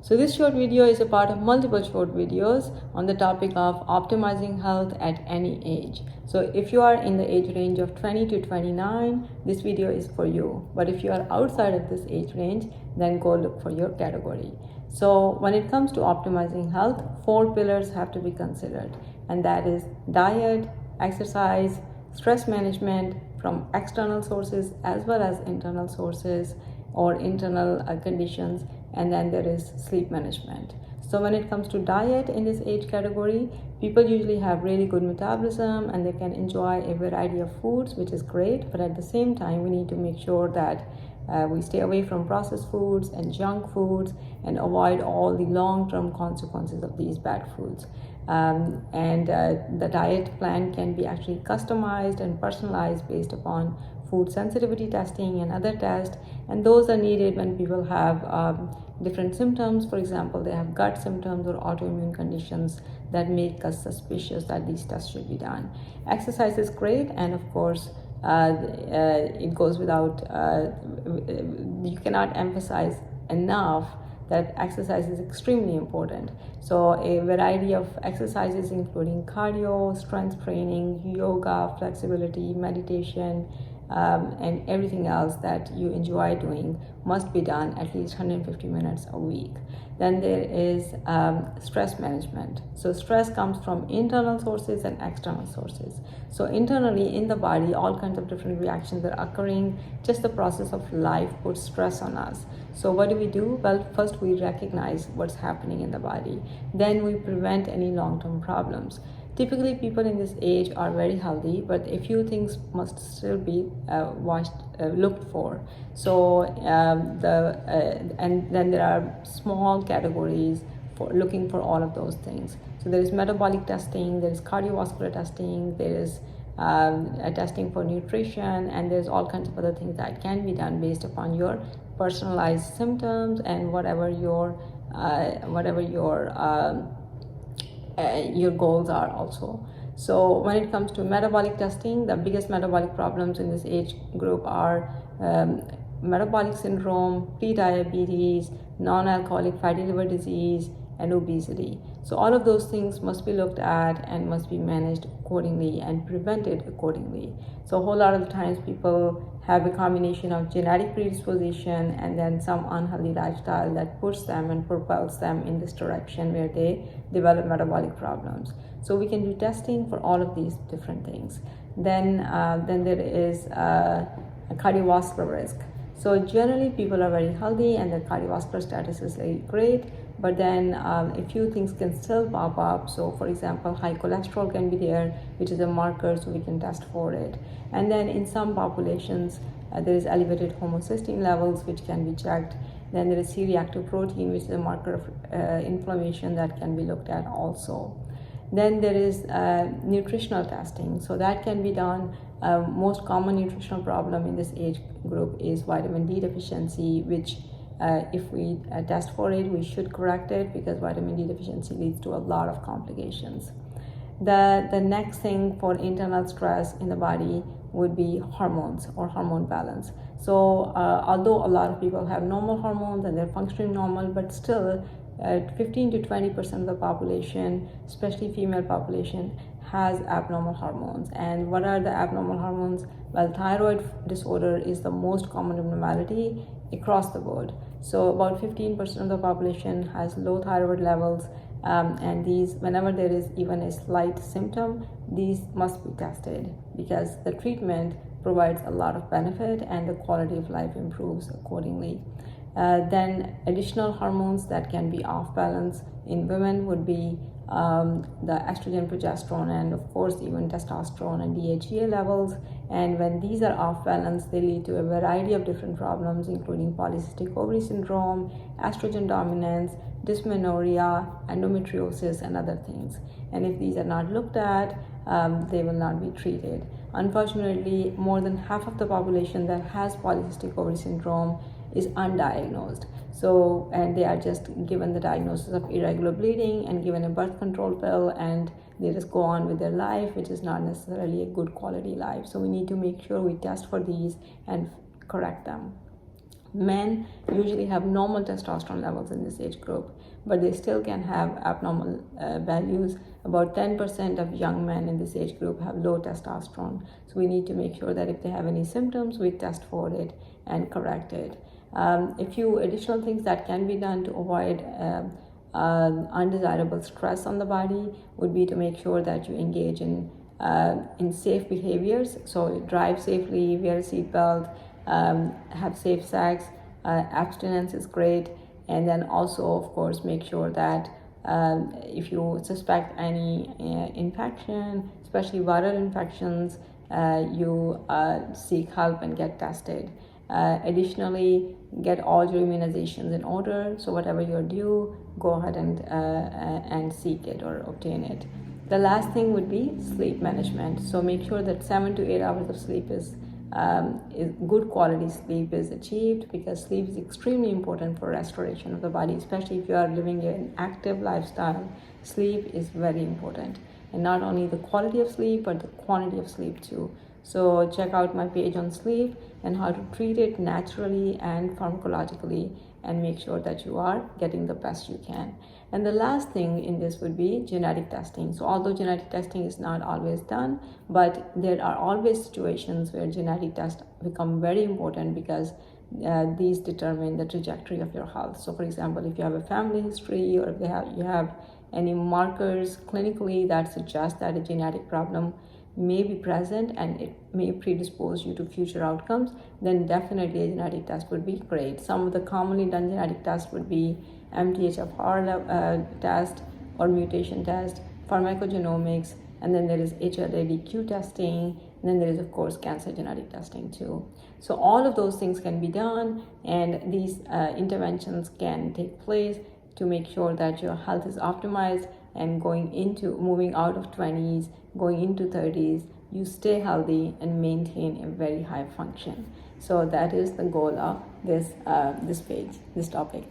So this short video is a part of multiple short videos on the topic of optimizing health at any age. So if you are in the age range of 20 to 29, this video is for you. But if you are outside of this age range, then go look for your category. So when it comes to optimizing health, 4 pillars have to be considered, and that is diet, exercise, stress management from external sources as well as internal sources or internal conditions, and then there is sleep management. So when it comes to diet in this age category, people usually have really good metabolism and they can enjoy a variety of foods, which is great, but at the same time we need to make sure that we stay away from processed foods and junk foods and avoid all the long-term consequences of these bad foods. The diet plan can be actually customized and personalized based upon food sensitivity testing and other tests, and those are needed when people have different symptoms. For example, they have gut symptoms or autoimmune conditions that make us suspicious that these tests should be done. Exercise is great, and of course it goes without, you cannot emphasize enough that exercise is extremely important. So a variety of exercises including cardio, strength training, yoga, flexibility, meditation, and everything else that you enjoy doing must be done at least 150 minutes a week. Then there is stress management. So stress comes from internal sources and external sources. So internally in the body, all kinds of different reactions are occurring. Just the process of life puts stress on us. So what do? Well, first we recognize what's happening in the body. Then we prevent any long-term problems. Typically, people in this age are very healthy, but a few things must still be looked for. So, and then there are small categories for looking for all of those things. So there is metabolic testing, there is cardiovascular testing, there is testing for nutrition, and there's all kinds of other things that can be done based upon your personalized symptoms and whatever your goals are also. So when it comes to metabolic testing, the biggest metabolic problems in this age group are metabolic syndrome, pre-diabetes, non-alcoholic fatty liver disease, and obesity. So all of those things must be looked at and must be managed accordingly and prevented accordingly. So a whole lot of the times people have a combination of genetic predisposition and then some unhealthy lifestyle that pushes them and propels them in this direction where they develop metabolic problems. So we can do testing for all of these different things. Then there is a cardiovascular risk. So generally people are very healthy and their cardiovascular status is very great, but then a few things can still pop up. So for example, high cholesterol can be there, which is a marker, so we can test for it. And then in some populations, there is elevated homocysteine levels, which can be checked. Then there is C-reactive protein, which is a marker of inflammation that can be looked at also. Then there is nutritional testing. So that can be done. Most common nutritional problem in this age group is vitamin D deficiency, which if we test for it, we should correct it because vitamin D deficiency leads to a lot of complications. The next thing for internal stress in the body would be hormones or hormone balance. So although a lot of people have normal hormones and they're functioning normal, but still 15 to 20% of the population, especially female population, has abnormal hormones. And what are the abnormal hormones? Well, thyroid disorder is the most common abnormality across the board. So about 15% of the population has low thyroid levels, and these, whenever there is even a slight symptom, these must be tested because the treatment provides a lot of benefit and the quality of life improves accordingly. Then additional hormones that can be off balance in women would be the estrogen, progesterone, and of course even testosterone and DHEA levels. And when these are off balance, they lead to a variety of different problems, including polycystic ovary syndrome, estrogen dominance, dysmenorrhea, endometriosis, and other things. And if these are not looked at, they will not be treated. Unfortunately, more than half of the population that has polycystic ovary syndrome is undiagnosed. So, and they are just given the diagnosis of irregular bleeding and given a birth control pill, and they just go on with their life, which is not necessarily a good quality life. So we need to make sure we test for these and correct them. Men usually have normal testosterone levels in this age group, but they still can have abnormal values. About 10% of young men in this age group have low testosterone. So we need to make sure that if they have any symptoms, we test for it and correct it. A few additional things that can be done to avoid undesirable stress on the body would be to make sure that you engage in safe behaviors. So drive safely, wear a seatbelt, have safe sex, abstinence is great, and then also, of course, make sure that if you suspect any infection, especially viral infections, you seek help and get tested. Additionally, get all your immunizations in order. So whatever you're due, go ahead and seek it or obtain it. The last thing would be sleep management. So make sure that 7 to 8 hours of sleep is good quality sleep is achieved, because sleep is extremely important for restoration of the body, especially if you are living an active lifestyle. Sleep is very important, and not only the quality of sleep but the quantity of sleep too. So check out my page on sleep and how to treat it naturally and pharmacologically, and make sure that you are getting the best you can. And the last thing in this would be genetic testing. So although genetic testing is not always done, but there are always situations where genetic tests become very important, because these determine the trajectory of your health. So for example, if you have a family history, or if you have any markers clinically that suggest that a genetic problem may be present and it may predispose you to future outcomes, then definitely a genetic test would be great. Some of the commonly done genetic tests would be MTHFR test or mutation test, pharmacogenomics, and then there is HLA-DQ testing, and then there is, of course, cancer genetic testing too. So all of those things can be done, and these interventions can take place to make sure that your health is optimized, and moving out of 20s, going into 30s, you stay healthy and maintain a very high function. So that is the goal of this topic.